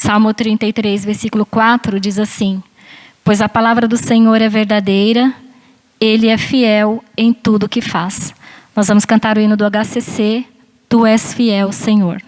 Salmo 33, versículo 4 diz assim: pois a palavra do Senhor é verdadeira, Ele é fiel em tudo que faz. Nós vamos cantar o hino do HCC, Tu és fiel, Senhor.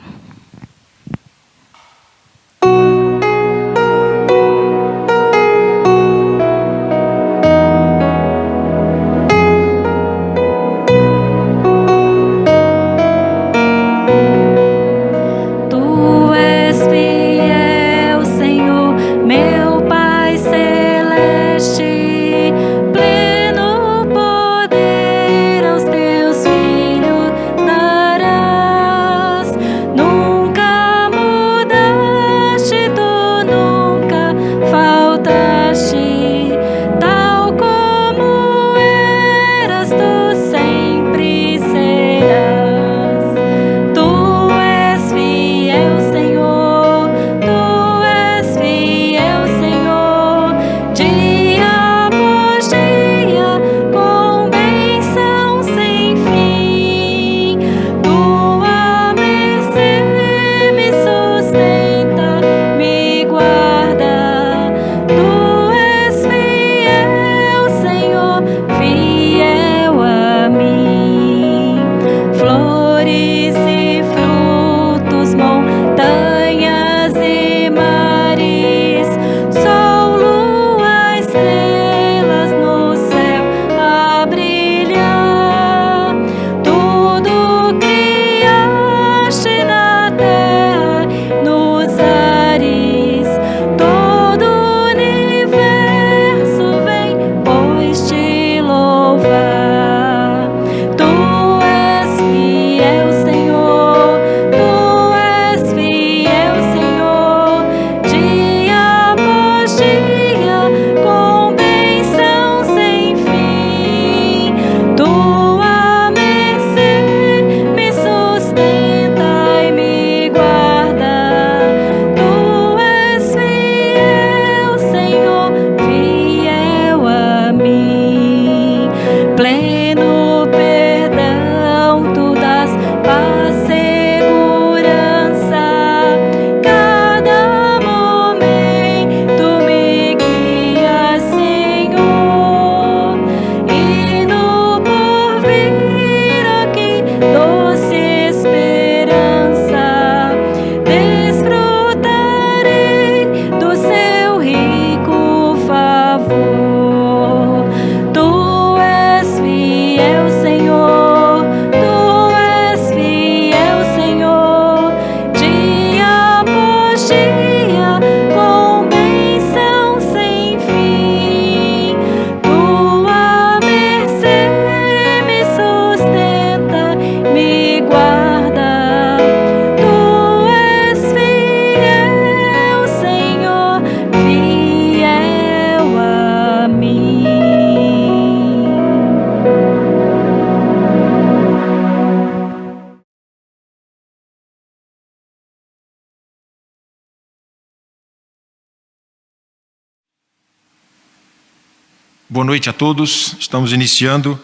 Boa noite a todos. Estamos iniciando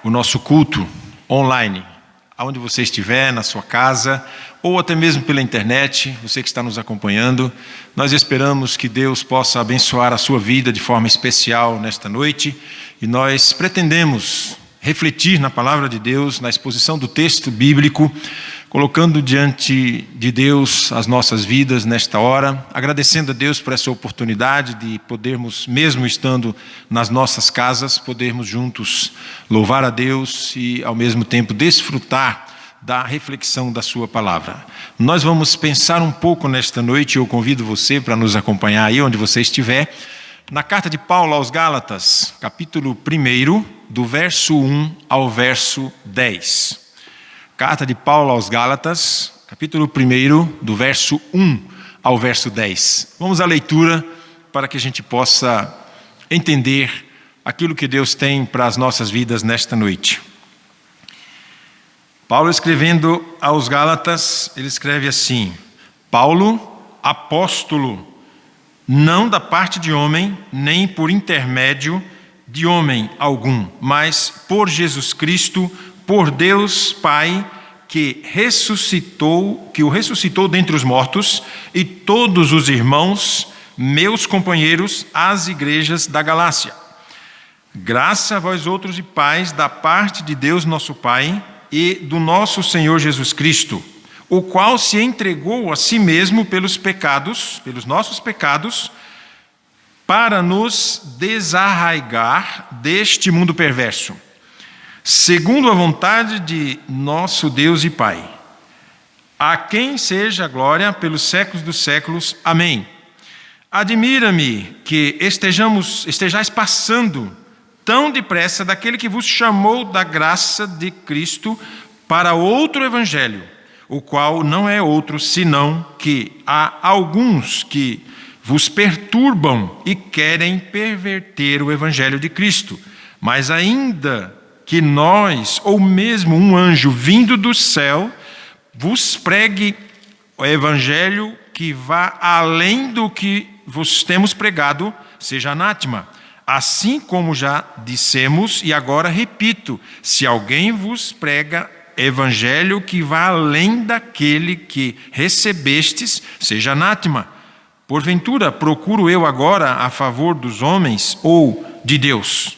o nosso culto online. Aonde você estiver, na sua casa, ou até mesmo pela internet, você que está nos acompanhando, nós esperamos que Deus possa abençoar a sua vida de forma especial nesta noite, e nós pretendemos refletir na palavra de Deus, na exposição do texto bíblico, colocando diante de Deus as nossas vidas nesta hora, agradecendo a Deus por essa oportunidade de podermos, mesmo estando nas nossas casas, podermos juntos louvar a Deus e ao mesmo tempo desfrutar da reflexão da sua palavra. Nós vamos pensar um pouco nesta noite, eu convido você para nos acompanhar aí onde você estiver, na carta de Paulo aos Gálatas, capítulo 1, do verso 1 ao verso 10. Carta de Paulo aos Gálatas, capítulo 1, do verso 1 ao verso 10. Vamos à leitura para que a gente possa entender aquilo que Deus tem para as nossas vidas nesta noite. Paulo, escrevendo aos Gálatas, ele escreve assim: Paulo, apóstolo, não da parte de homem, nem por intermédio de homem algum, mas por Jesus Cristo, por Deus Pai, que o ressuscitou dentre os mortos, e todos os irmãos, meus companheiros, às igrejas da Galácia. Graça a vós outros e paz da parte de Deus nosso Pai e do nosso Senhor Jesus Cristo, o qual se entregou a si mesmo pelos nossos pecados, para nos desarraigar deste mundo perverso, segundo a vontade de nosso Deus e Pai, a quem seja a glória pelos séculos dos séculos. Amém. Admira-me que estejais passando tão depressa daquele que vos chamou da graça de Cristo para outro evangelho, o qual não é outro senão que há alguns que vos perturbam e querem perverter o evangelho de Cristo. Mas ainda que nós, ou mesmo um anjo vindo do céu, vos pregue o evangelho que vá além do que vos temos pregado, seja anátema. Assim como já dissemos, e agora repito, se alguém vos prega evangelho que vá além daquele que recebestes, seja anátema. Porventura, procuro eu agora a favor dos homens ou de Deus?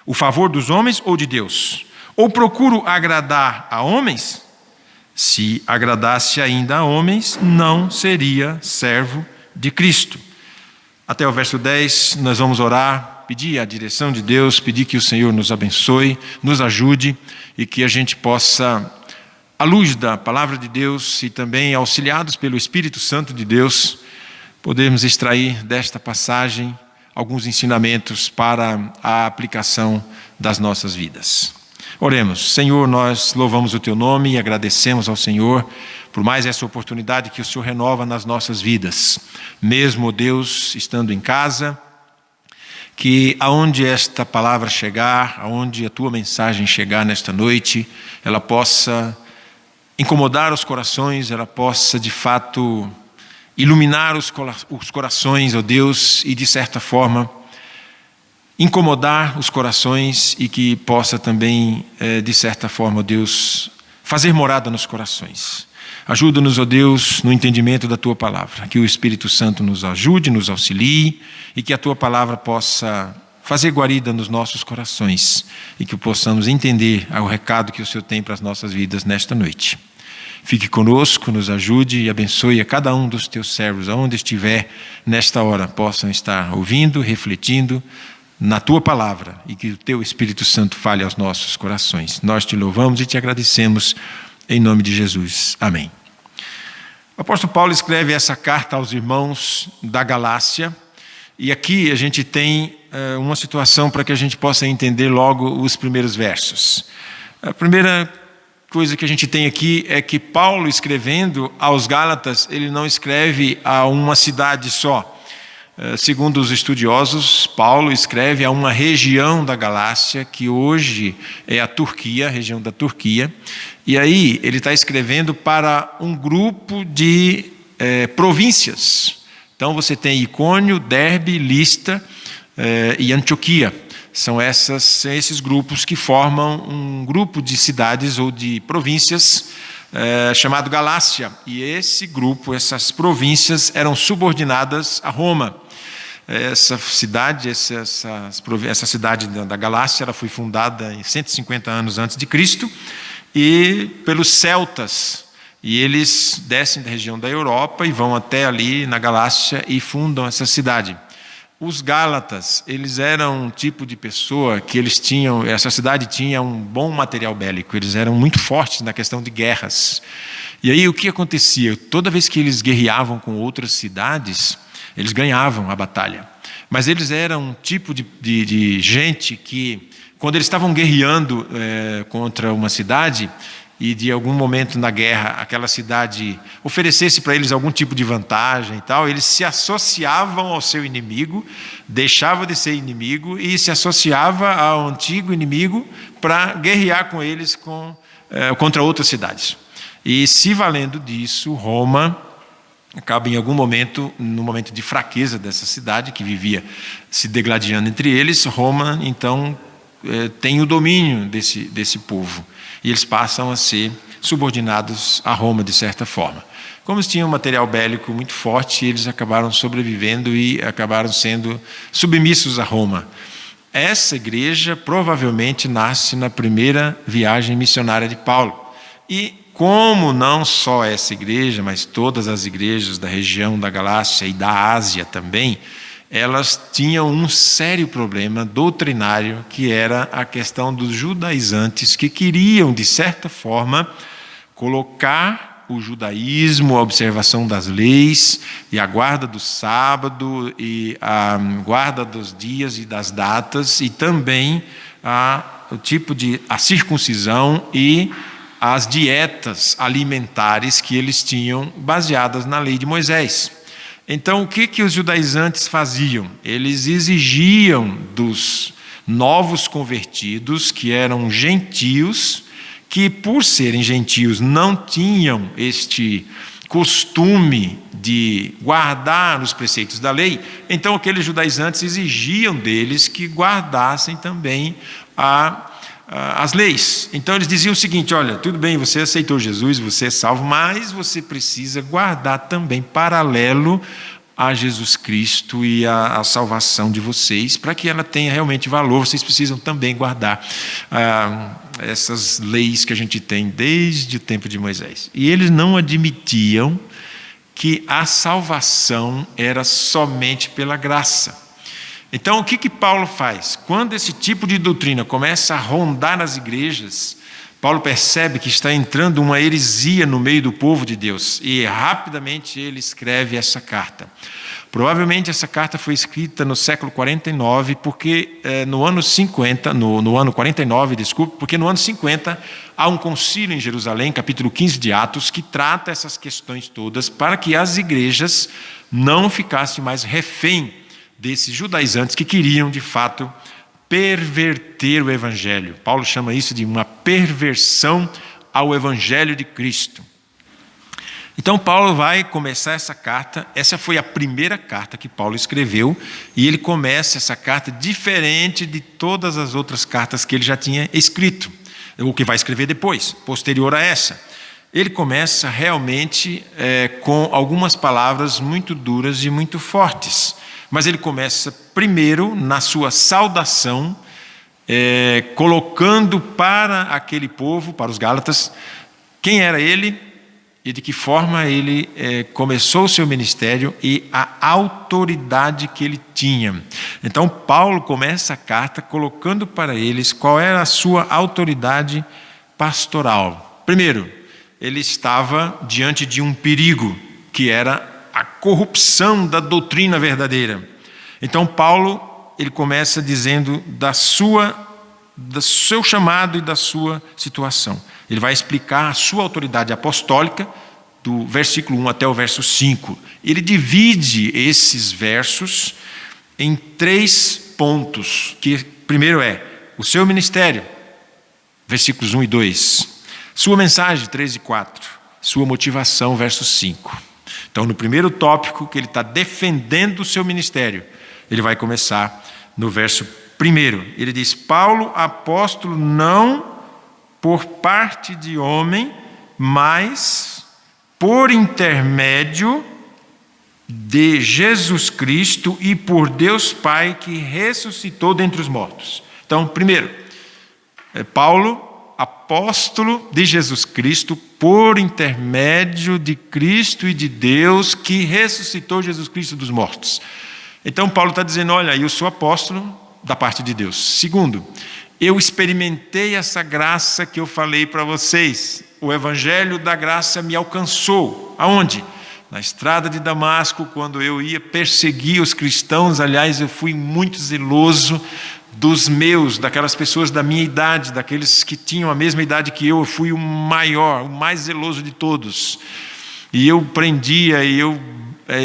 O favor dos homens ou de Deus? Ou procuro agradar a homens? Se agradasse ainda a homens, não seria servo de Cristo. Até o verso 10, nós vamos orar, pedir a direção de Deus, pedir que o Senhor nos abençoe, nos ajude e que a gente possa, à luz da palavra de Deus e também auxiliados pelo Espírito Santo de Deus, podemos extrair desta passagem alguns ensinamentos para a aplicação das nossas vidas. Oremos. Senhor, nós louvamos o Teu nome e agradecemos ao Senhor por mais essa oportunidade que o Senhor renova nas nossas vidas. Mesmo, Deus, estando em casa, que aonde esta palavra chegar, aonde a Tua mensagem chegar nesta noite, ela possa incomodar os corações, ela possa de fato iluminar os corações, ó Deus, e de certa forma incomodar os corações e que possa também, de certa forma, ó Deus, fazer morada nos corações. Ajuda-nos, ó Deus, no entendimento da Tua palavra, que o Espírito Santo nos ajude, nos auxilie e que a Tua palavra possa fazer guarida nos nossos corações e que possamos entender o recado que o Senhor tem para as nossas vidas nesta noite. Fique conosco, nos ajude e abençoe a cada um dos Teus servos, aonde estiver nesta hora, possam estar ouvindo, refletindo na Tua palavra e que o Teu Espírito Santo fale aos nossos corações. Nós Te louvamos e Te agradecemos em nome de Jesus. Amém. O apóstolo Paulo escreve essa carta aos irmãos da Galácia e aqui a gente tem uma situação para que a gente possa entender logo os primeiros versos. A primeira coisa que a gente tem aqui é que Paulo, escrevendo aos Gálatas, ele não escreve a uma cidade só. Segundo os estudiosos, Paulo escreve a uma região da Galácia, que hoje é a Turquia, a região da Turquia. E aí ele está escrevendo para um grupo de províncias. Então você tem Icônio, Derbe, Listra e Antioquia. São esses grupos que formam um grupo de cidades ou de províncias chamado Galácia. E esse grupo, essas províncias eram subordinadas a Roma. Essa cidade da Galácia, ela foi fundada em 150 anos antes de Cristo e pelos celtas. E eles descem da região da Europa e vão até ali na Galácia e fundam essa cidade. Os Gálatas, eles eram um tipo de pessoa que essa cidade tinha um bom material bélico, eles eram muito fortes na questão de guerras. E aí o que acontecia? Toda vez que eles guerreavam com outras cidades, eles ganhavam a batalha. Mas eles eram um tipo de gente que, quando eles estavam guerreando contra uma cidade, e de algum momento na guerra aquela cidade oferecesse para eles algum tipo de vantagem e tal, eles se associavam ao seu inimigo, deixavam de ser inimigo e se associava ao antigo inimigo para guerrear com eles contra outras cidades. E se valendo disso, Roma acaba em algum momento, no momento de fraqueza dessa cidade que vivia se degladiando entre eles, Roma então tem o domínio desse povo. E eles passam a ser subordinados a Roma de certa forma. Como eles tinham um material bélico muito forte, eles acabaram sobrevivendo e acabaram sendo submissos a Roma. Essa igreja provavelmente nasce na primeira viagem missionária de Paulo. E como não só essa igreja, mas todas as igrejas da região da Galácia e da Ásia também, elas tinham um sério problema doutrinário, que era a questão dos judaizantes que queriam, de certa forma, colocar o judaísmo, a observação das leis e a guarda do sábado e a guarda dos dias e das datas e também o tipo de a circuncisão e as dietas alimentares que eles tinham baseadas na lei de Moisés. Então, o que os judaizantes faziam? Eles exigiam dos novos convertidos, que eram gentios, que por serem gentios não tinham este costume de guardar os preceitos da lei, então aqueles judaizantes exigiam deles que guardassem também as leis. Então eles diziam o seguinte: olha, tudo bem, você aceitou Jesus, você é salvo, mas você precisa guardar também paralelo a Jesus Cristo e a salvação de vocês, para que ela tenha realmente valor. Vocês precisam também guardar essas leis que a gente tem desde o tempo de Moisés. E eles não admitiam que a salvação era somente pela graça. Então, o que Paulo faz? Quando esse tipo de doutrina começa a rondar nas igrejas, Paulo percebe que está entrando uma heresia no meio do povo de Deus e rapidamente ele escreve essa carta. Provavelmente essa carta foi escrita no século 49, porque no ano 50, no ano 49, desculpe, porque no ano 50 há um concílio em Jerusalém, capítulo 15 de Atos, que trata essas questões todas para que as igrejas não ficassem mais refém desses judaizantes que queriam, de fato, perverter o Evangelho. Paulo chama isso de uma perversão ao Evangelho de Cristo. Então Paulo vai começar essa carta. Essa foi a primeira carta que Paulo escreveu, e ele começa essa carta diferente de todas as outras cartas que ele já tinha escrito, o que vai escrever depois, posterior a essa. Ele começa realmente com algumas palavras muito duras e muito fortes. Mas ele começa primeiro na sua saudação, colocando para aquele povo, para os Gálatas, quem era ele e de que forma ele começou o seu ministério e a autoridade que ele tinha. Então Paulo começa a carta colocando para eles qual era a sua autoridade pastoral. Primeiro, ele estava diante de um perigo, que era a corrupção da doutrina verdadeira. Então Paulo, ele começa dizendo do seu chamado e da sua situação. Ele vai explicar a sua autoridade apostólica, do versículo 1 até o verso 5. Ele divide esses versos em 3 pontos, que primeiro é o seu ministério, versículos 1 e 2. Sua mensagem, 3 e 4. Sua motivação, verso 5. Então, no primeiro tópico, que ele está defendendo o seu ministério, ele vai começar no verso 1. Ele diz: Paulo, apóstolo, não por parte de homem, mas por intermédio de Jesus Cristo e por Deus Pai, que ressuscitou dentre os mortos. Então, primeiro, Paulo, apóstolo de Jesus Cristo, por intermédio de Cristo e de Deus, que ressuscitou Jesus Cristo dos mortos. Então Paulo está dizendo: olha, eu sou apóstolo da parte de Deus. Segundo, eu experimentei essa graça que eu falei para vocês. O evangelho da graça me alcançou. Aonde? Na estrada de Damasco, quando eu ia perseguir os cristãos. Aliás, eu fui muito zeloso daquelas pessoas da minha idade, daqueles que tinham a mesma idade que eu fui o maior, o mais zeloso de todos. E eu prendia e eu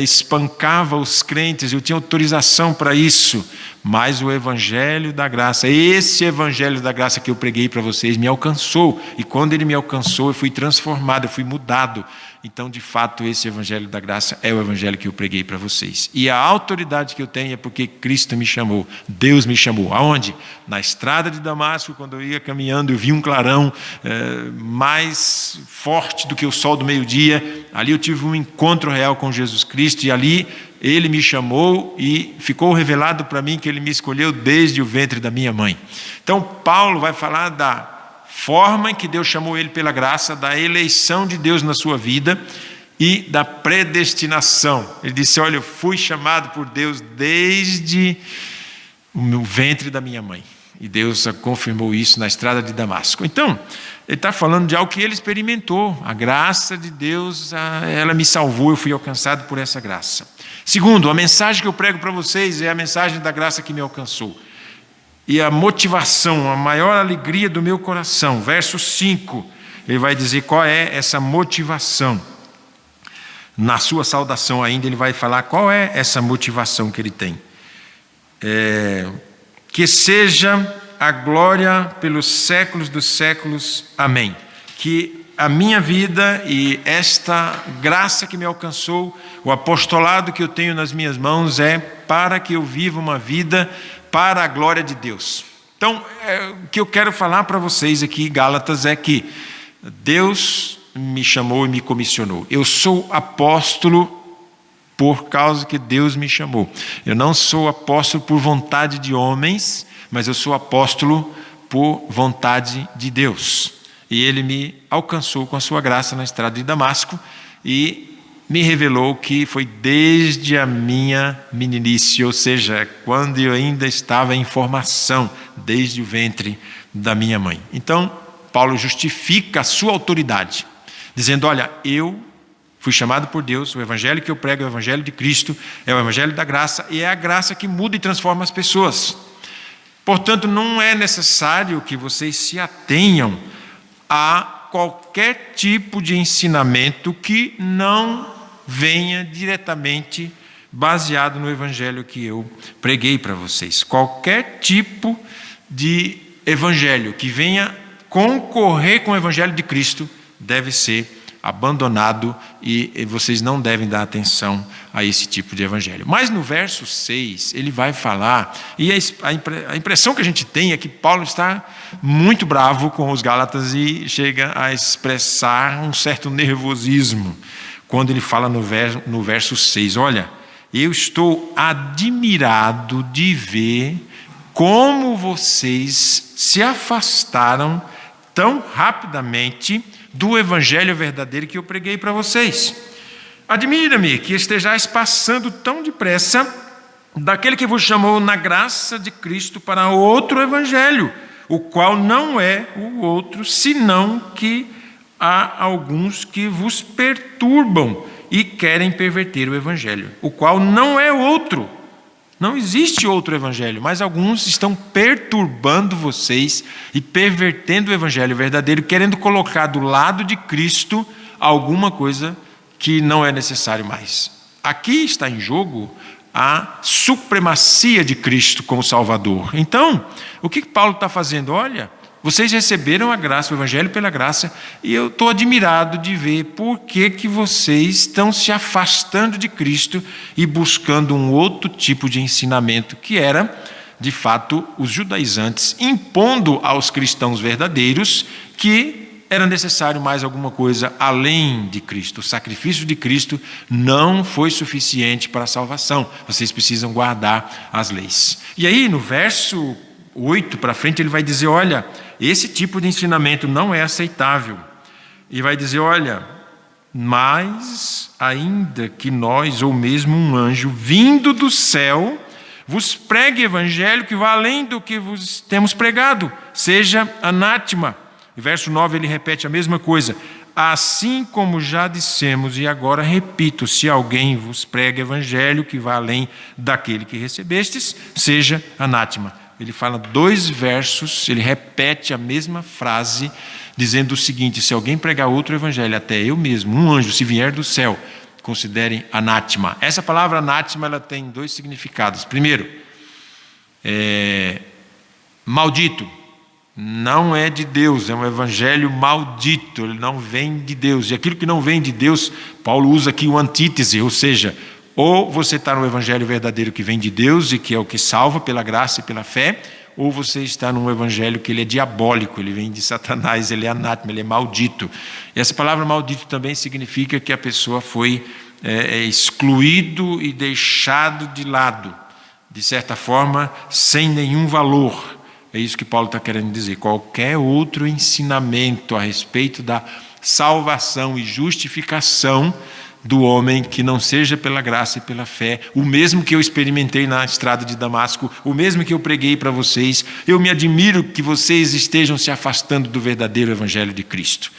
espancava os crentes, eu tinha autorização para isso. Mas o evangelho da graça, esse evangelho da graça que eu preguei para vocês, me alcançou. E quando ele me alcançou, eu fui transformado, eu fui mudado. então de fato esse evangelho da graça é o evangelho que eu preguei para vocês. E a autoridade que eu tenho é porque Cristo me chamou, Deus me chamou. Aonde? Na estrada de Damasco, quando eu ia caminhando, eu vi um clarão mais forte do que o sol do meio-dia. Ali eu tive um encontro real com Jesus Cristo e ali Ele me chamou e ficou revelado para mim que Ele me escolheu desde o ventre da minha mãe. Então Paulo vai falar da forma em que Deus chamou ele pela graça, da eleição de Deus na sua vida e da predestinação. Ele disse, olha, eu fui chamado por Deus desde o ventre da minha mãe. E Deus confirmou isso na estrada de Damasco. Então, ele está falando de algo que ele experimentou. A graça de Deus, ela me salvou, eu fui alcançado por essa graça. Segundo, a mensagem que eu prego para vocês é a mensagem da graça que me alcançou. E a motivação, a maior alegria do meu coração. Verso 5, ele vai dizer qual é essa motivação. Na sua saudação ainda, ele vai falar qual é essa motivação que ele tem. Que seja a glória pelos séculos dos séculos. Amém. Que a minha vida e esta graça que me alcançou, o apostolado que eu tenho nas minhas mãos é para que eu viva uma vida para a glória de Deus. Então, o que eu quero falar para vocês aqui, Gálatas, é que Deus me chamou e me comissionou. Eu sou apóstolo por causa que Deus me chamou. Eu não sou apóstolo por vontade de homens, mas eu sou apóstolo por vontade de Deus. E Ele me alcançou com a sua graça na estrada de Damasco e me revelou que foi desde a minha meninice, ou seja, quando eu ainda estava em formação, desde o ventre da minha mãe. Então, Paulo justifica a sua autoridade, dizendo, olha, eu fui chamado por Deus, o evangelho que eu prego é o evangelho de Cristo, é o evangelho da graça, e é a graça que muda e transforma as pessoas. Portanto, não é necessário que vocês se atenham a qualquer tipo de ensinamento que não venha diretamente baseado no evangelho que eu preguei para vocês. Qualquer tipo de evangelho que venha concorrer com o evangelho de Cristo deve ser abandonado e vocês não devem dar atenção a esse tipo de evangelho. Mas no verso 6, ele vai falar, e a impressão que a gente tem é que Paulo está muito bravo com os Gálatas e chega a expressar um certo nervosismo, quando ele fala no verso 6, olha, eu estou admirado de ver como vocês se afastaram tão rapidamente do evangelho verdadeiro que eu preguei para vocês. Admira-me que estejais passando tão depressa daquele que vos chamou na graça de Cristo para outro evangelho, o qual não é o outro, senão que há alguns que vos perturbam e querem perverter o evangelho, o qual não é outro. Não existe outro evangelho, mas alguns estão perturbando vocês e pervertendo o evangelho verdadeiro, querendo colocar do lado de Cristo alguma coisa que não é necessário mais. Aqui está em jogo a supremacia de Cristo como Salvador. Então, o que Paulo está fazendo? Olha, vocês receberam a graça, o evangelho pela graça, e eu estou admirado de ver por que vocês estão se afastando de Cristo e buscando um outro tipo de ensinamento, que era, de fato, os judaizantes impondo aos cristãos verdadeiros que era necessário mais alguma coisa além de Cristo. O sacrifício de Cristo não foi suficiente para a salvação. Vocês precisam guardar as leis. E aí, no verso 8 para frente, ele vai dizer, olha, esse tipo de ensinamento não é aceitável. E vai dizer, olha, mas ainda que nós, ou mesmo um anjo, vindo do céu, vos pregue evangelho que vá além do que vos temos pregado, seja anátema. E verso 9 ele repete a mesma coisa. Assim como já dissemos, e agora repito, se alguém vos prega evangelho que vá além daquele que recebestes, seja anátema. Ele fala 2 versos, ele repete a mesma frase, dizendo o seguinte, se alguém pregar outro evangelho, até eu mesmo, um anjo, se vier do céu, considerem anátema. Essa palavra anátema, ela tem 2 significados. Primeiro, maldito. não é de Deus, é um evangelho maldito, ele não vem de Deus. E aquilo que não vem de Deus, Paulo usa aqui o antítese, ou seja, ou você está no evangelho verdadeiro que vem de Deus e que é o que salva pela graça e pela fé, ou você está num evangelho que ele é diabólico, ele vem de Satanás, ele é anátema, ele é maldito. E essa palavra maldito também significa que a pessoa foi excluído e deixado de lado, de certa forma, sem nenhum valor. É isso que Paulo está querendo dizer. Qualquer outro ensinamento a respeito da salvação e justificação do homem que não seja pela graça e pela fé, o mesmo que eu experimentei na estrada de Damasco, o mesmo que eu preguei para vocês, eu me admiro que vocês estejam se afastando do verdadeiro evangelho de Cristo.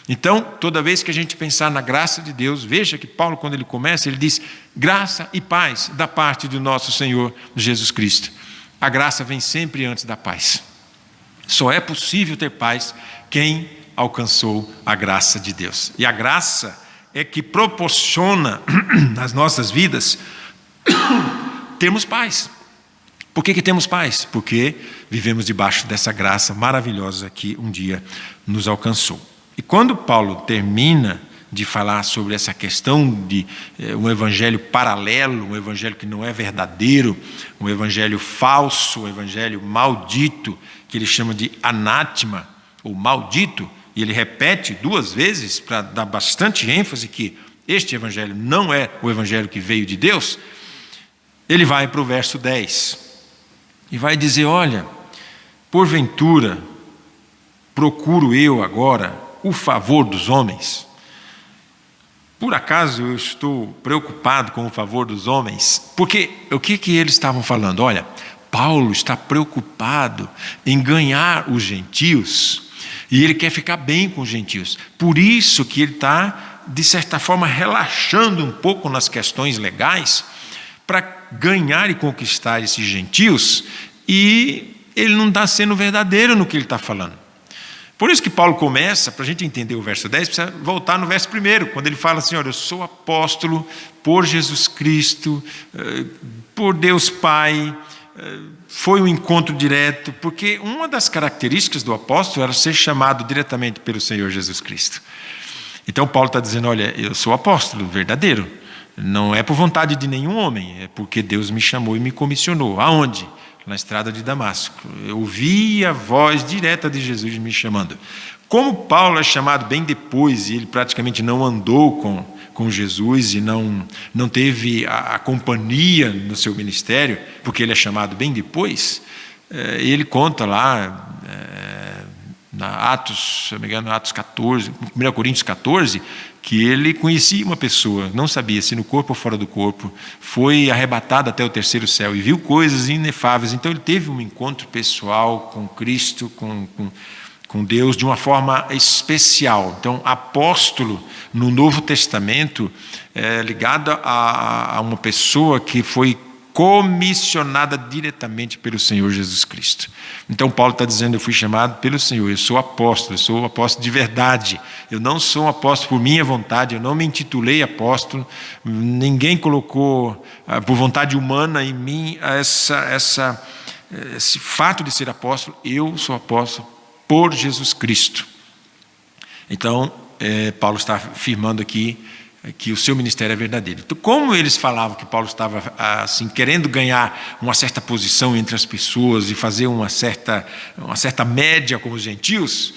Então, toda vez que a gente pensar na graça de Deus, veja que Paulo, quando ele começa, ele diz graça e paz da parte do nosso Senhor Jesus Cristo. A graça vem sempre antes da paz. Só é possível ter paz quem alcançou a graça de Deus. E a graça é que proporciona nas nossas vidas termos paz. Por que temos paz? Porque vivemos debaixo dessa graça maravilhosa que um dia nos alcançou. E quando Paulo termina de falar sobre essa questão de um evangelho paralelo, um evangelho que não é verdadeiro, um evangelho falso, um evangelho maldito, que ele chama de anátema, ou maldito, e ele repete 2 vezes para dar bastante ênfase que este evangelho não é o evangelho que veio de Deus, ele vai para o verso 10 e vai dizer, olha, porventura procuro eu agora o favor dos homens? Por acaso eu estou preocupado com o favor dos homens? Porque o que eles estavam falando? Olha, Paulo está preocupado em ganhar os gentios e ele quer ficar bem com os gentios. Por isso que ele está, de certa forma, relaxando um pouco nas questões legais para ganhar e conquistar esses gentios, e ele não está sendo verdadeiro no que ele está falando. Por isso que Paulo começa, para a gente entender o verso 10, precisa voltar no verso 1, quando ele fala assim, olha, eu sou apóstolo por Jesus Cristo, por Deus Pai, foi um encontro direto, porque uma das características do apóstolo era ser chamado diretamente pelo Senhor Jesus Cristo. Então Paulo está dizendo, olha, eu sou apóstolo verdadeiro, não é por vontade de nenhum homem, é porque Deus me chamou e me comissionou. Aonde? Na estrada de Damasco. Eu ouvi a voz direta de Jesus me chamando. Como Paulo é chamado bem depois, e ele praticamente não andou com Jesus e não teve a companhia no seu ministério, porque ele é chamado bem depois, ele conta lá, na Atos, se não me engano, Atos 14, 1 Coríntios 14, que ele conhecia uma pessoa, não sabia se no corpo ou fora do corpo, foi arrebatado até o 3º céu e viu coisas inefáveis. Então ele teve um encontro pessoal com Cristo, com Deus, de uma forma especial. Então, apóstolo no Novo Testamento é ligado a uma pessoa que foi comissionada diretamente pelo Senhor Jesus Cristo. Então Paulo está dizendo, eu fui chamado pelo Senhor, eu sou apóstolo de verdade, eu não sou um apóstolo por minha vontade, eu não me intitulei apóstolo, ninguém colocou por vontade humana em mim esse fato de ser apóstolo, eu sou apóstolo por Jesus Cristo. Então Paulo está afirmando aqui que o seu ministério é verdadeiro. Então, como eles falavam que Paulo estava assim, querendo ganhar uma certa posição entre as pessoas e fazer uma certa média com os gentios,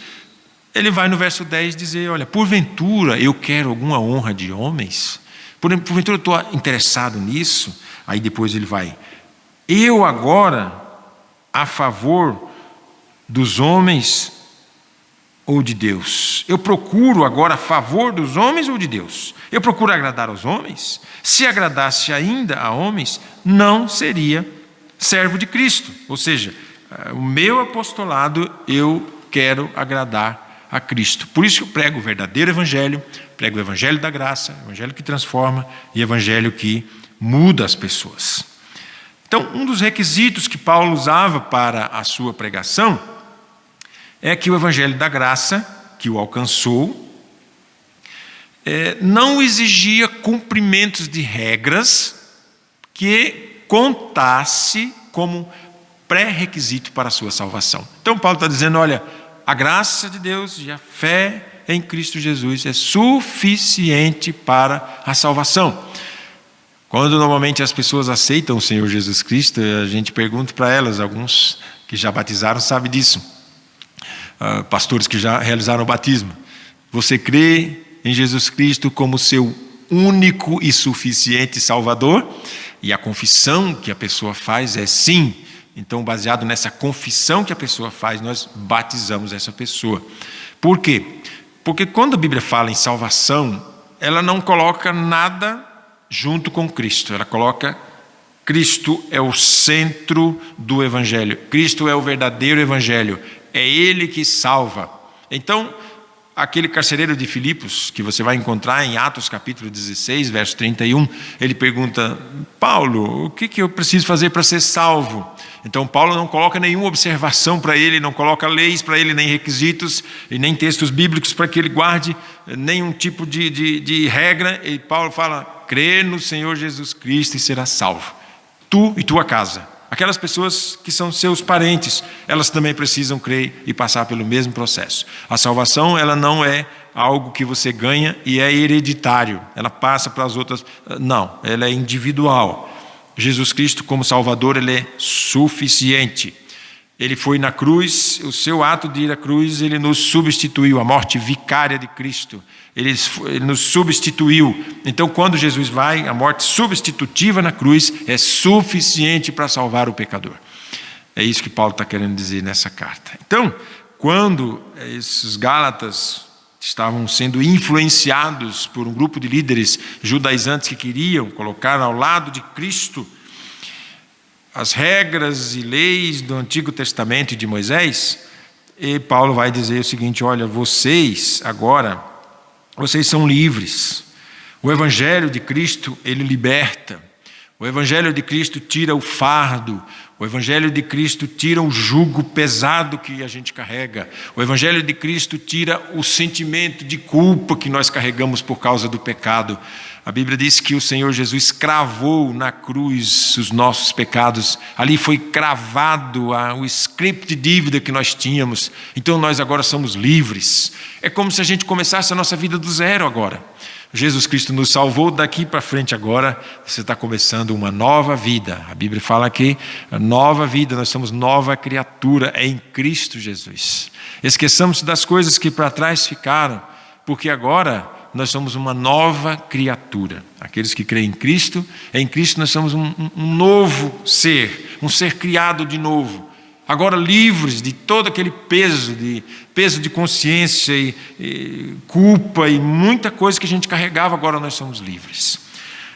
ele vai no verso 10 dizer, olha, porventura eu quero alguma honra de homens? Porventura eu estou interessado nisso? Aí depois ele vai, eu agora a favor dos homens ou de Deus? Eu procuro agora a favor dos homens ou de Deus? Eu procuro agradar aos homens? Se agradasse ainda a homens, não seria servo de Cristo. Ou seja, o meu apostolado, eu quero agradar a Cristo. Por isso que eu prego o verdadeiro evangelho, prego o evangelho da graça, o evangelho que transforma e o evangelho que muda as pessoas. Então, um dos requisitos que Paulo usava para a sua pregação é que o evangelho da graça, que o alcançou, não exigia cumprimentos de regras que contasse como pré-requisito para a sua salvação. Então Paulo está dizendo, olha, a graça de Deus e a fé em Cristo Jesus é suficiente para a salvação. Quando normalmente as pessoas aceitam o Senhor Jesus Cristo, a gente pergunta para elas, alguns que já batizaram sabem disso, pastores que já realizaram o batismo. Você crê em Jesus Cristo como seu único e suficiente Salvador? E a confissão que a pessoa faz é sim. Então, baseado nessa confissão que a pessoa faz, nós batizamos essa pessoa. Por quê? Porque quando a Bíblia fala em salvação, ela não coloca nada junto com Cristo. Ela coloca Cristo é o centro do Evangelho. Cristo é o verdadeiro Evangelho. É Ele que salva. Então, aquele carcereiro de Filipos, que você vai encontrar em Atos capítulo 16, verso 31, ele pergunta, Paulo, o que eu preciso fazer para ser salvo? Então Paulo não coloca nenhuma observação para ele, não coloca leis para ele, nem requisitos, e nem textos bíblicos para que ele guarde nenhum tipo de regra. E Paulo fala, crê no Senhor Jesus Cristo e será salvo, tu e tua casa. Aquelas pessoas que são seus parentes, elas também precisam crer e passar pelo mesmo processo. A salvação, ela não é algo que você ganha e é hereditário. Ela passa para as outras. Não, ela é individual. Jesus Cristo como Salvador, ele é suficiente. Ele foi na cruz, o seu ato de ir à cruz, ele nos substituiu, a morte vicária de Cristo. Ele nos substituiu. Então, quando Jesus vai, a morte substitutiva na cruz é suficiente para salvar o pecador. É isso que Paulo está querendo dizer nessa carta. Então, quando esses Gálatas estavam sendo influenciados por um grupo de líderes judaizantes que queriam colocar ao lado de Cristo as regras e leis do Antigo Testamento e de Moisés, e Paulo vai dizer o seguinte, olha, vocês agora, vocês são livres. O Evangelho de Cristo, ele liberta. O Evangelho de Cristo tira o fardo. O Evangelho de Cristo tira o jugo pesado que a gente carrega. O Evangelho de Cristo tira o sentimento de culpa que nós carregamos por causa do pecado. A Bíblia diz que o Senhor Jesus cravou na cruz os nossos pecados. Ali foi cravado o script de dívida que nós tínhamos. Então nós agora somos livres. É como se a gente começasse a nossa vida do zero agora. Jesus Cristo nos salvou, daqui para frente agora você está começando uma nova vida. A Bíblia fala que a nova vida, nós somos nova criatura em Cristo Jesus. Esqueçamos das coisas que para trás ficaram, porque agora nós somos uma nova criatura. Aqueles que creem em Cristo nós somos um novo ser, um ser criado de novo. Agora livres de todo aquele peso de consciência e culpa e muita coisa que a gente carregava, agora nós somos livres.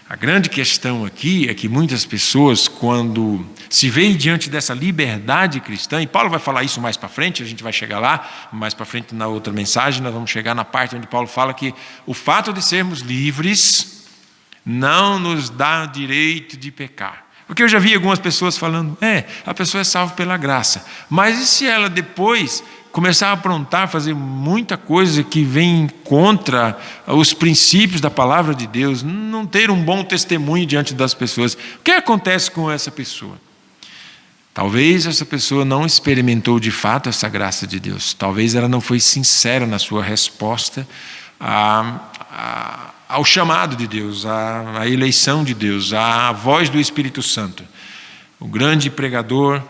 A grande questão aqui é que muitas pessoas, quando se veem diante dessa liberdade cristã, e Paulo vai falar isso mais para frente, a gente vai chegar lá, mais para frente na outra mensagem, nós vamos chegar na parte onde Paulo fala que o fato de sermos livres não nos dá direito de pecar. Porque eu já vi algumas pessoas falando, a pessoa é salva pela graça. Mas e se ela depois começar a aprontar, fazer muita coisa que vem contra os princípios da palavra de Deus, não ter um bom testemunho diante das pessoas? O que acontece com essa pessoa? Talvez essa pessoa não experimentou de fato essa graça de Deus. Talvez ela não foi sincera na sua resposta ao chamado de Deus, à eleição de Deus, à voz do Espírito Santo. O grande pregador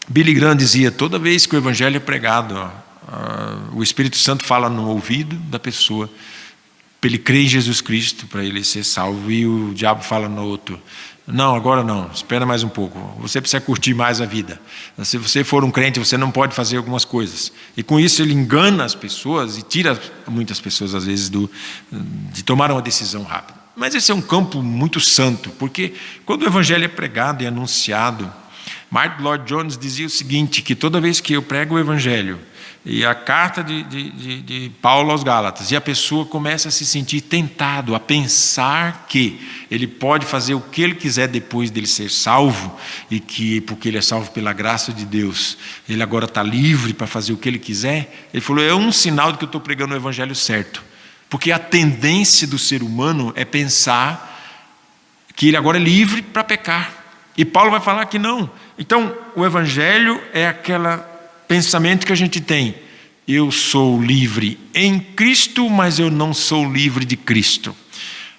Billy Graham dizia, toda vez que o Evangelho é pregado, o Espírito Santo fala no ouvido da pessoa, para ele crer em Jesus Cristo, para ele ser salvo, e o diabo fala no outro, não, agora não, espera mais um pouco, você precisa curtir mais a vida. Se você for um crente, você não pode fazer algumas coisas. E com isso ele engana as pessoas e tira muitas pessoas, às vezes, de tomar uma decisão rápida. Mas esse é um campo muito santo, porque quando o Evangelho é pregado e anunciado, Martin Lloyd-Jones dizia o seguinte, que toda vez que eu prego o Evangelho, e a carta de Paulo aos Gálatas, e a pessoa começa a se sentir tentado, a pensar que ele pode fazer o que ele quiser depois dele ser salvo, e que porque ele é salvo pela graça de Deus, ele agora está livre para fazer o que ele quiser, ele falou, é um sinal de que eu estou pregando o Evangelho certo, porque a tendência do ser humano é pensar que ele agora é livre para pecar. E Paulo vai falar que não. Então, o Evangelho é aquele pensamento que a gente tem. Eu sou livre em Cristo, mas eu não sou livre de Cristo.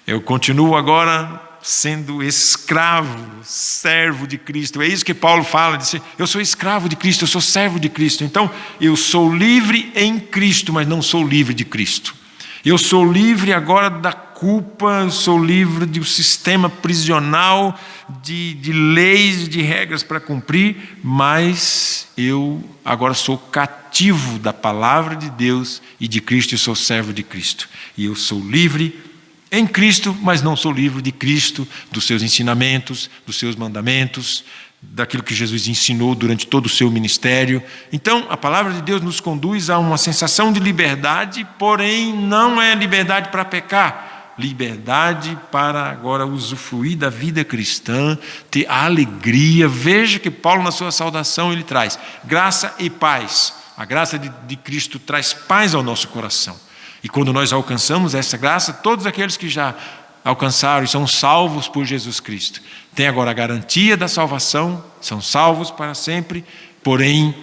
Eu continuo agora sendo escravo, servo de Cristo. É isso que Paulo fala, diz, eu sou escravo de Cristo, eu sou servo de Cristo. Então, eu sou livre em Cristo, mas não sou livre de Cristo. Eu sou livre agora da culpa, eu sou livre do sistema prisional, de leis, de regras para cumprir, mas eu agora sou cativo da palavra de Deus e de Cristo, e sou servo de Cristo. E eu sou livre em Cristo, mas não sou livre de Cristo, dos seus ensinamentos, dos seus mandamentos, daquilo que Jesus ensinou durante todo o seu ministério. Então, a palavra de Deus nos conduz a uma sensação de liberdade, porém não é liberdade para pecar, liberdade para agora usufruir da vida cristã, ter a alegria. Veja que Paulo, na sua saudação, ele traz graça e paz. A graça de Cristo traz paz ao nosso coração. E quando nós alcançamos essa graça, todos aqueles que já alcançaram e são salvos por Jesus Cristo têm agora a garantia da salvação, são salvos para sempre, porém,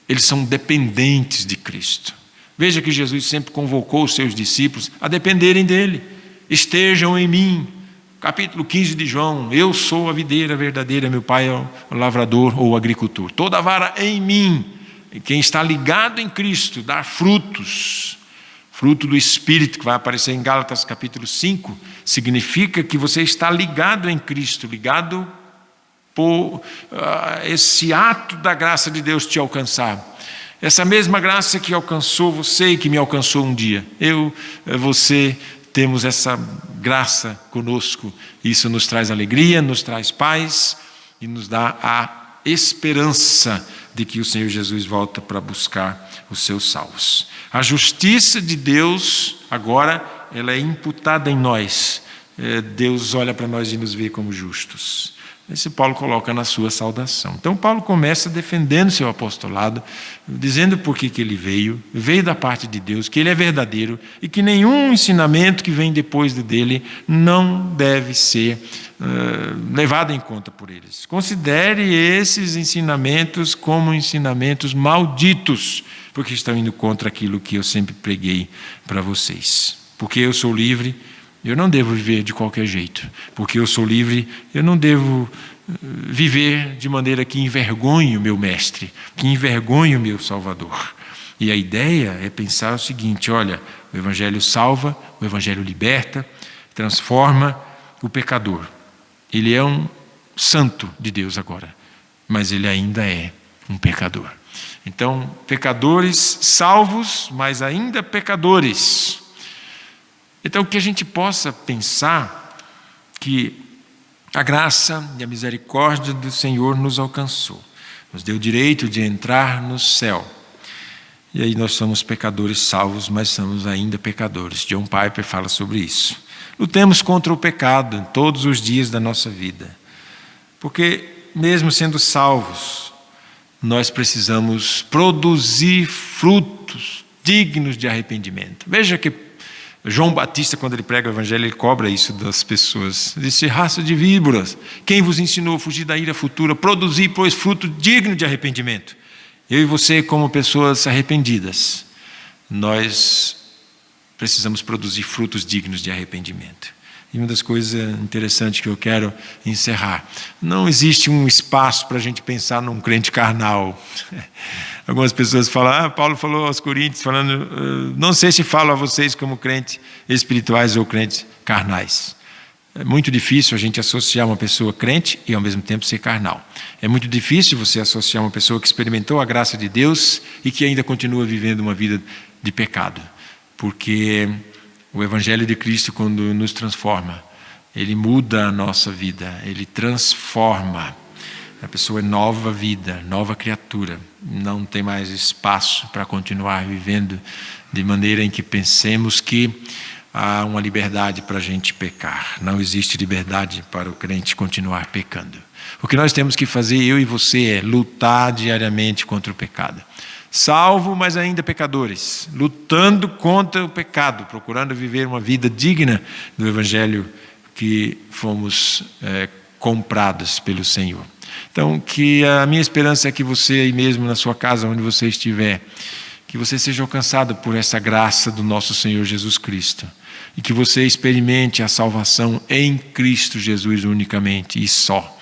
eles são dependentes de Cristo. Veja que Jesus sempre convocou os seus discípulos a dependerem dele. Estejam em mim. Capítulo 15 de João, eu sou a videira verdadeira, meu pai é o lavrador ou o agricultor. Toda vara em mim, quem está ligado em Cristo, dá frutos. Fruto do Espírito, que vai aparecer em Gálatas capítulo 5, significa que você está ligado em Cristo, ligado por esse ato da graça de Deus te alcançar. Essa mesma graça que alcançou você e que me alcançou um dia. Você temos essa graça conosco. Isso nos traz alegria, nos traz paz e nos dá a esperança de que o Senhor Jesus volta para buscar os seus salvos. A justiça de Deus, agora, ela é imputada em nós. Deus olha para nós e nos vê como justos. Esse Paulo coloca na sua saudação. Então Paulo começa defendendo seu apostolado, dizendo por que ele veio da parte de Deus, que ele é verdadeiro e que nenhum ensinamento que vem depois dele não deve ser levado em conta por eles. Considere esses ensinamentos como ensinamentos malditos, porque estão indo contra aquilo que eu sempre preguei para vocês. Porque eu sou livre, eu não devo viver de qualquer jeito. Porque eu sou livre, eu não devo viver de maneira que envergonhe o meu mestre, que envergonhe o meu Salvador. E a ideia é pensar o seguinte, olha, o Evangelho salva, o Evangelho liberta, transforma o pecador. Ele é um santo de Deus agora, mas ele ainda é um pecador. Então, pecadores salvos, mas ainda pecadores. Então, que a gente possa pensar que a graça e a misericórdia do Senhor nos alcançou, nos deu o direito de entrar no céu. E aí nós somos pecadores salvos, mas somos ainda pecadores. John Piper fala sobre isso. Lutemos contra o pecado todos os dias da nossa vida, porque mesmo sendo salvos, nós precisamos produzir frutos dignos de arrependimento. Veja que João Batista, quando ele prega o Evangelho, ele cobra isso das pessoas. Ele disse, raça de víboras, quem vos ensinou a fugir da ira futura? Produzir, pois, fruto digno de arrependimento. Eu e você, como pessoas arrependidas, nós precisamos produzir frutos dignos de arrependimento. E uma das coisas interessantes que eu quero encerrar, não existe um espaço para a gente pensar num crente carnal. Algumas pessoas falam, Paulo falou aos Coríntios, falando, não sei se falo a vocês como crentes espirituais ou crentes carnais. É muito difícil a gente associar uma pessoa crente e ao mesmo tempo ser carnal. É muito difícil você associar uma pessoa que experimentou a graça de Deus e que ainda continua vivendo uma vida de pecado. Porque o Evangelho de Cristo, quando nos transforma, ele muda a nossa vida, ele transforma. A pessoa é nova vida, nova criatura. Não tem mais espaço para continuar vivendo de maneira em que pensemos que há uma liberdade para a gente pecar. Não existe liberdade para o crente continuar pecando. O que nós temos que fazer, eu e você, é lutar diariamente contra o pecado. Salvo, mas ainda pecadores, lutando contra o pecado, procurando viver uma vida digna do Evangelho que fomos comprados pelo Senhor. Então, que a minha esperança é que você aí mesmo na sua casa, onde você estiver, que você seja alcançado por essa graça do nosso Senhor Jesus Cristo. E que você experimente a salvação em Cristo Jesus unicamente e só.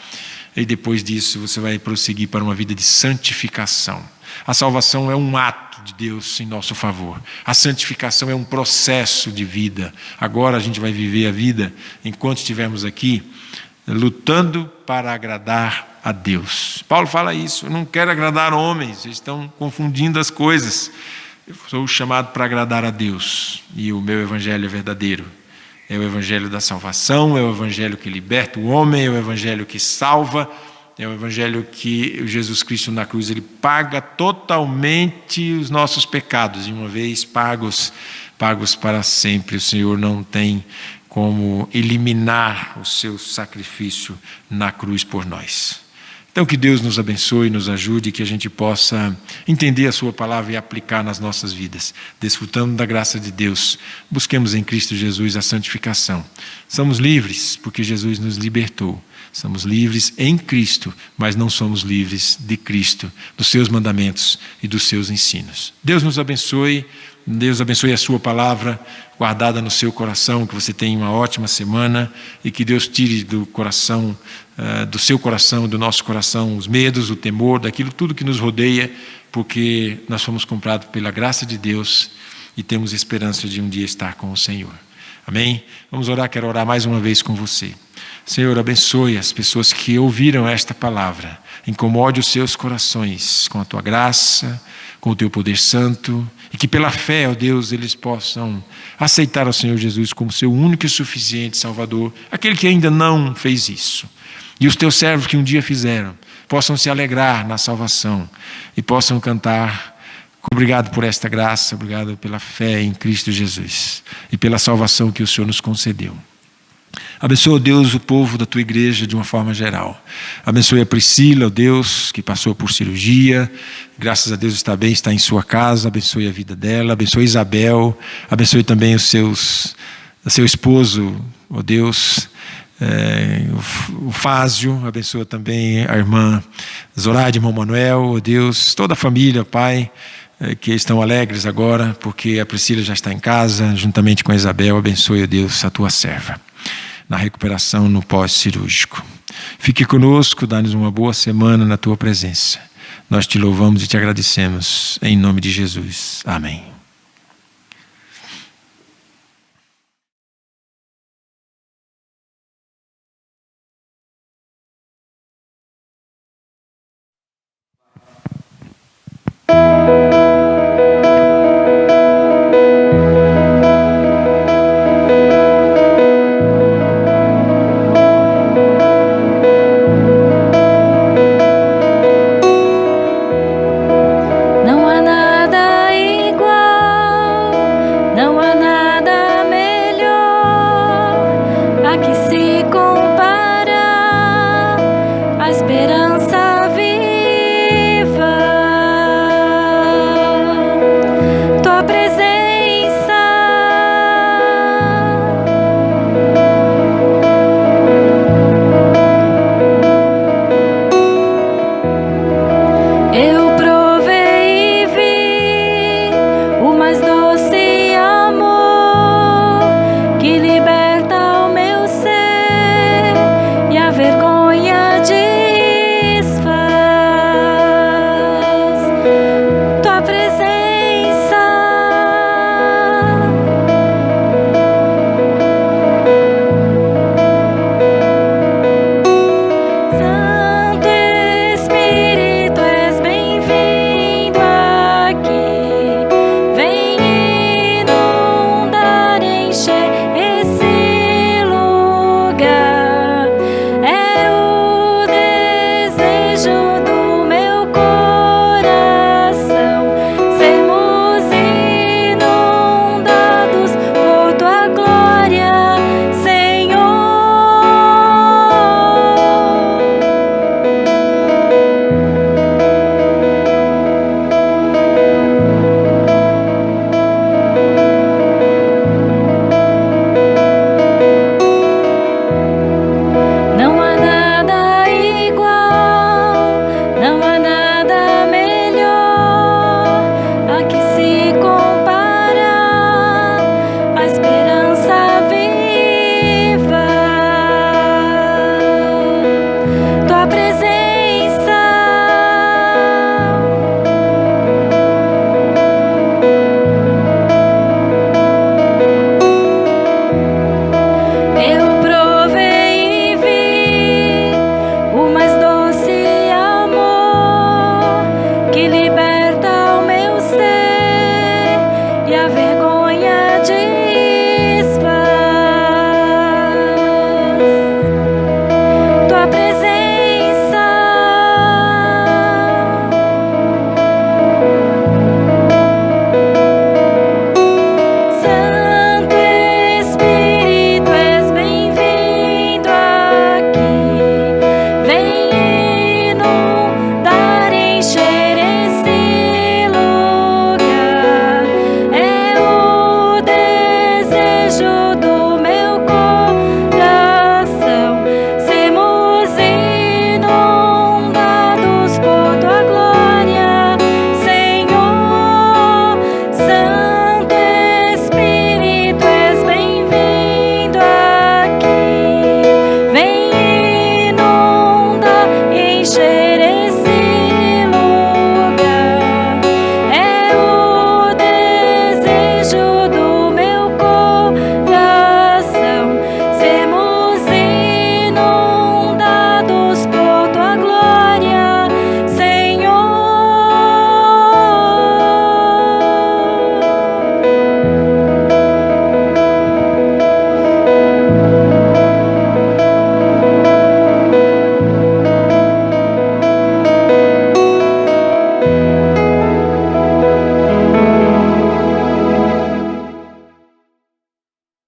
E depois disso você vai prosseguir para uma vida de santificação. A salvação é um ato de Deus em nosso favor. A santificação é um processo de vida. Agora a gente vai viver a vida, enquanto estivermos aqui, lutando para agradar a Deus. Paulo fala isso: eu não quero agradar homens, eles estão confundindo as coisas. Eu sou chamado para agradar a Deus, e o meu evangelho é verdadeiro. É o evangelho da salvação, é o evangelho que liberta o homem, é o evangelho que salva, é o evangelho que Jesus Cristo na cruz, ele paga totalmente os nossos pecados, e uma vez pagos para sempre. O Senhor não tem como eliminar o seu sacrifício na cruz por nós. Então que Deus nos abençoe, nos ajude, que a gente possa entender a sua palavra e aplicar nas nossas vidas. Desfrutando da graça de Deus, busquemos em Cristo Jesus a santificação. Somos livres porque Jesus nos libertou. Somos livres em Cristo, mas não somos livres de Cristo, dos seus mandamentos e dos seus ensinos. Deus nos abençoe. Deus abençoe a sua palavra guardada no seu coração, que você tenha uma ótima semana e que Deus tire do coração, do seu coração, do nosso coração, os medos, o temor, daquilo tudo que nos rodeia, porque nós fomos comprados pela graça de Deus e temos esperança de um dia estar com o Senhor. Amém? Vamos orar, quero orar mais uma vez com você. Senhor, abençoe as pessoas que ouviram esta palavra, incomode os seus corações com a tua graça, com o teu poder santo, e que pela fé, ó Deus, eles possam aceitar o Senhor Jesus como seu único e suficiente Salvador, aquele que ainda não fez isso. E os teus servos que um dia fizeram, possam se alegrar na salvação e possam cantar: obrigado por esta graça, obrigado pela fé em Cristo Jesus e pela salvação que o Senhor nos concedeu. Abençoa, Deus, o povo da tua igreja de uma forma geral. Abençoe a Priscila, ó Deus, que passou por cirurgia. Graças a Deus está bem, está em sua casa. Abençoe a vida dela. Abençoe Isabel. Abençoe também o seu esposo, ó Deus, o Fázio. Abençoa também a irmã Zoraide, irmão Manuel, ó Deus. Toda a família, Pai, que estão alegres agora, porque a Priscila já está em casa, juntamente com a Isabel. Abençoe, ó Deus, a tua serva na recuperação no pós-cirúrgico. Fique conosco, dá-nos uma boa semana na tua presença. Nós te louvamos e te agradecemos, em nome de Jesus. Amém.